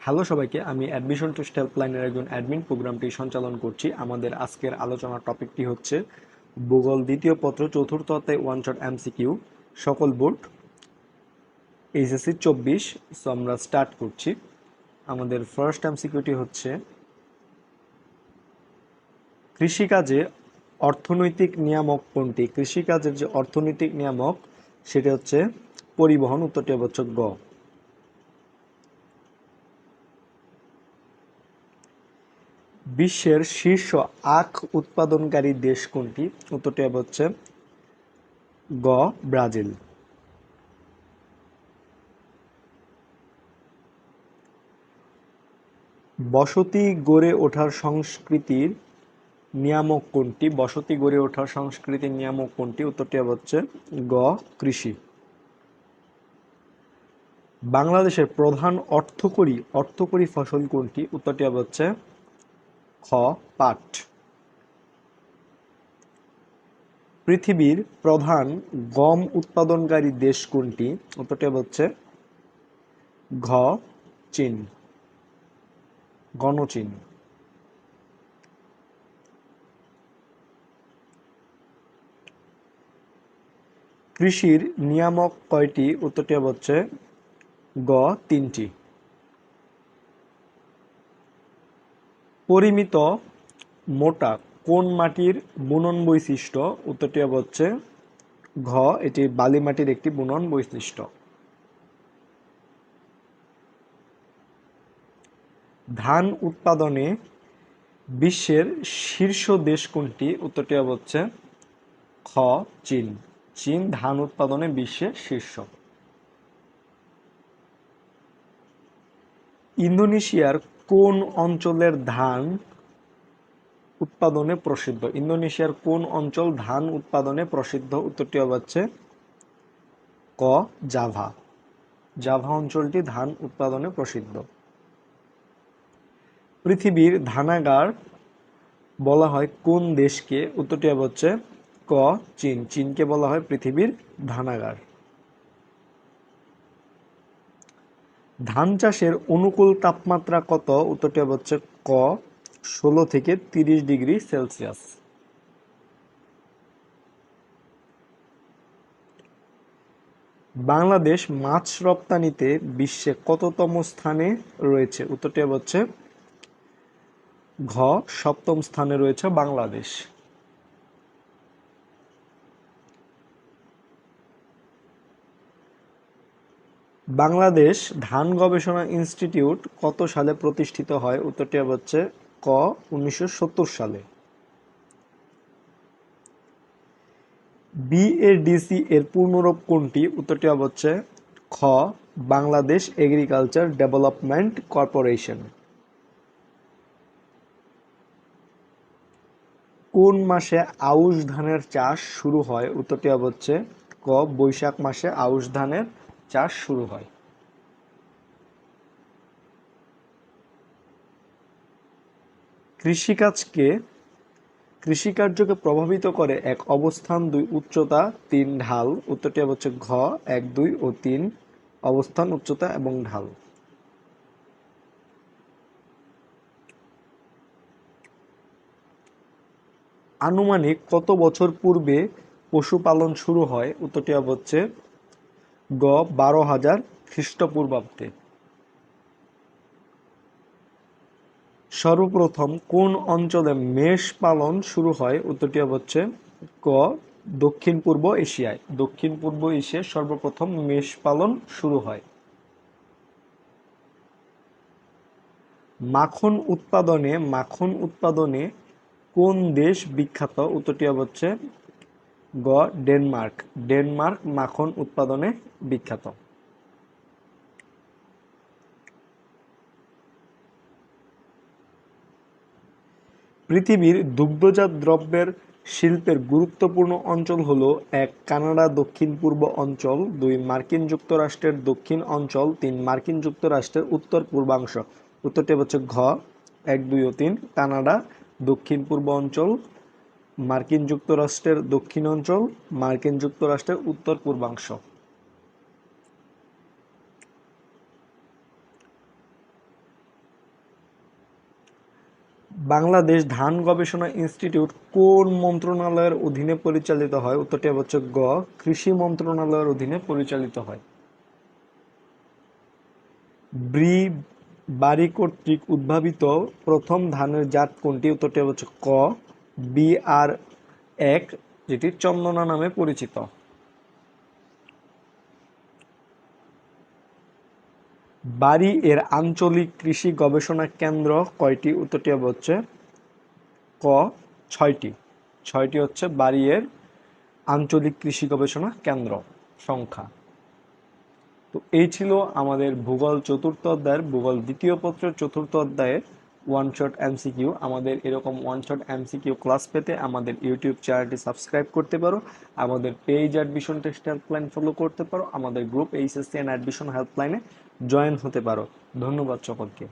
Hello সবাইকে, আমি admission test হেল্পলাইনের একজন অ্যাডমিন প্রোগ্রামটি সঞ্চালন করছি। আমাদের আজকের আলোচনার টপিকটি হচ্ছে ভূগোল দ্বিতীয় পত্র চতুর্থ অধ্যায় ওয়ান শট এমসিকিউ সকল বোর্ড এইচএসসি 24। সো আমরা স্টার্ট করছি। আমাদের ফার্স্ট এমসিকিউটি হচ্ছে কৃষিকাজে অর্থনৈতিক নিয়ামক কোনটি? কৃষিকাজের যে অর্থনৈতিক নিয়ামক সেটা হচ্ছে পরিবহন। উত্তরটি হচ্ছে গ। বিশ্বের শীর্ষ আখ উৎপাদনকারী দেশ কোনটি? উত্তরটি হচ্ছে গ, ব্রাজিল। বসতি গড়ে ওঠার সংস্কৃতির নিয়ামক কোনটি? বসতি গড়ে ওঠার সংস্কৃতির নিয়ামক কোনটি? উত্তরটি হচ্ছে গ, কৃষি। বাংলাদেশের প্রধান অর্থকরী ফসল কোনটি? উত্তরটি হচ্ছে খ, পাট। পৃথিবীর প্রধান গম উৎপাদনকারী দেশ কোনটি? উত্তরটি হচ্ছে ঘ, চীন, গণচীন। কৃষির নিয়ামক কয়টি? উত্তরটি হচ্ছে গ, 3টি। পরিমিত মোটা কোন মাটির বুনন বৈশিষ্ট্য? উত্তরটি হচ্ছে ঘ, এটি বালি মাটির একটি বুনন বৈশিষ্ট্য। ধান উৎপাদনে বিশ্বের শীর্ষ দেশ কোনটি? উত্তরটি হচ্ছে খ, চীন। চীন ধান উৎপাদনে বিশ্বের শীর্ষ। ইন্দোনেশিয়ার কোন অঞ্চলের ধান উৎপাদনে প্রসিদ্ধ? ইন্দোনেশিয়ার কোন অঞ্চল ধান উৎপাদনে প্রসিদ্ধ? উত্তরটি হচ্ছে ক, জাভা। জাভা অঞ্চলটি ধান উৎপাদনে প্রসিদ্ধ। পৃথিবীর ধানাগার বলা হয় কোন দেশকে? উত্তরটি হচ্ছে ক, চীন। চীনকে বলা হয় পৃথিবীর ধানাগার। ধান চাষের অনুকূল তাপমাত্রা কত? উত্তরটি হচ্ছে ক, 16 থেকে 30 ডিগ্রি সেলসিয়াস। বাংলাদেশ মাছ রপ্তানিতে বিশ্বে কততম স্থানে রয়েছে? উত্তরটি হচ্ছে ঘ, 7ম স্থানে রয়েছে বাংলাদেশ। বাংলাদেশ ধান গবেষণা ইনস্টিটিউট কত সালে প্রতিষ্ঠিত হয়? উত্তরটি হচ্ছে ক, 1970 সালে। বিএডিসি এর পূর্ণরূপ কোনটি? উত্তরটি হচ্ছে খ, বাংলাদেশ এগ্রিকালচার ডেভেলপমেন্ট কর্পোরেশন। কোন মাসে আউশ ধানের চাষ শুরু হয়? উত্তরটি হচ্ছে ক, বৈশাখ মাসে আউশ ধানের চাষ শুরু হয়। কৃষিকার্যকে প্রভাবিত করে 1 অবস্থান, 2 উচ্চতা, 3 ঢাল। উত্তরটি হচ্ছে ঘ, 1, 2 ও 3 অবস্থান, উচ্চতা এবং ঢাল। আনুমানিক কত বছর পূর্বে পশুপালন শুরু হয়? উত্তরটি হচ্ছে গ, 12,000 খ্রিস্টপূর্বাব্দে। সর্বপ্রথম কোন অঞ্চলে মেষ পালন শুরু হয়? উত্তরটি হচ্ছে ক, দক্ষিণ পূর্ব এশিয়ায়। দক্ষিণ পূর্ব এশিয়ায় সর্বপ্রথম মেষ পালন শুরু হয়। মাখন উৎপাদনে কোন দেশ বিখ্যাত? উত্তরটি হচ্ছে গ, ডেনমার্ক। ডেনমার্ক মাখন উৎপাদনে বিখ্যাত। পৃথিবীর দুগ্ধজাত দ্রব্যের শিল্পের গুরুত্বপূর্ণ অঞ্চল হল: 1, কানাডা দক্ষিণ-পূর্ব অঞ্চল, 2, মার্কিন যুক্তরাষ্ট্রের দক্ষিণ অঞ্চল, 3, মার্কিন যুক্তরাষ্ট্রের উত্তর-পূর্বাংশ। উত্তরটি হচ্ছে ঘ, 1, 2 ও 3, কানাডা দক্ষিণ-পূর্ব অঞ্চল, মার্কিন যুক্তরাষ্ট্রের দক্ষিণ অঞ্চল, মার্কিন যুক্তরাষ্ট্রের উত্তর-পূর্বাংশ। বাংলাদেশ ধান গবেষণা ইনস্টিটিউট কোন মন্ত্রণালয়ের অধীনে পরিচালিত হয়? উত্তরটি হচ্ছে গ, কৃষি মন্ত্রণালয়ের অধীনে পরিচালিত হয়। ব্রি বারি কর্তৃক উদ্ভাবিত প্রথম ধানের জাত কোনটি? উত্তরটি হচ্ছে ক, BR-1, যেটি চন্দনা নামে পরিচিত। বারি এর আঞ্চলিক কৃষি গবেষণা কেন্দ্র কয়টি? উত্তরটি হচ্ছে ক, 6টি। 6টি হচ্ছে বারি এর আঞ্চলিক কৃষি গবেষণা কেন্দ্র সংখ্যা। তো এই ছিল আমাদের ভূগোল চতুর্থ অধ্যায়ের, ভূগোল দ্বিতীয় পত্রের চতুর্থ অধ্যায়ের ওয়ান শট এমসিকিউ। আমাদের এরকম ওয়ান শট এমসিকিউ ক্লাস পেতে আমাদের ইউটিউব চ্যানেলটি সাবস্ক্রাইব করতে পারো, আমাদের page admission test helpline follow করতে পারো, আমাদের গ্রুপ এইচএসসি অ্যান্ড অ্যাডমিশন হেল্পলাইনে জয়েন হতে পারো। ধন্যবাদ সকলকে।